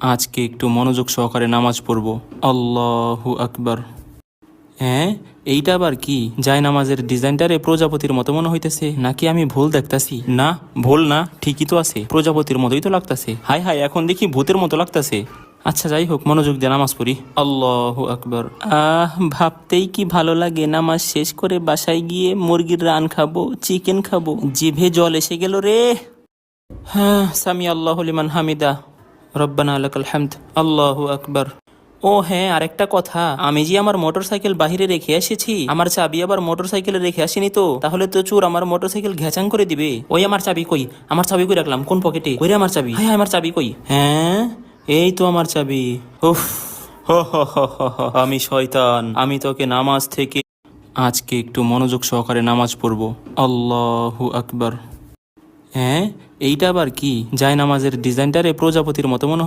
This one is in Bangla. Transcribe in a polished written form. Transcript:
আজকে একটু মনোযোগ সহকারে নামাজ পড়ব। আল্লাহু আকবার। হ্যাঁ, এইটা আবার কি? যায় নামাজের ডিজাইনটারে প্রজাপতির মতো মনে হইতেছে, নাকি আমি ভুল দেখতাছি? না, ভুল না, ঠিকই তো আছে, প্রজাপতির মতোই তো লাগতাছে। হাই হাই, এখন দেখি ভূতের মতো লাগতাছে। আচ্ছা যাই হোক, মনোযোগ দিয়ে নামাজ পড়ি। আল্লাহু আকবার। ভাবতেই কি ভালো লাগে, নামাজ শেষ করে বাসায় গিয়ে মুরগির রান খাবো, চিকেন খাবো, জিভে জল এসে গেল রে। হ্যাঁ, সামি আল্লাহু লিমান হামিদা, রব্বানা লাকাল হামদ, আল্লাহু আকবার। ও হ্যাঁ, আরেকটা কথা, আমি যে আমার মোটরসাইকেল বাহিরে রেখে এসেছি, আমার চাবি আবার মোটরসাইকেলে রেখে আসিনি তো, তাহলে তো চোর আমার মোটরসাইকেল ঘ্যাচাং করে দিবে। ওই আমার চাবি কই? আমার চাবি কই রাখলাম? কোন পকেটে? কই রে আমার চাবি? হ্যাঁ, আমার চাবি কই? হ্যাঁ, এই তো আমার চাবি। উফ, হ হ হ হ হ, আমি শয়তান, আমি তোকে নামাজ থেকে আজকে একটু মনোযোগ সহকারে নামাজ পড়ব। আল্লাহু আকবার। হ্যাঁ, এইটা আবার কি? যায় নামাজের ডিজাইনটারে প্রজাপতির মতো মনে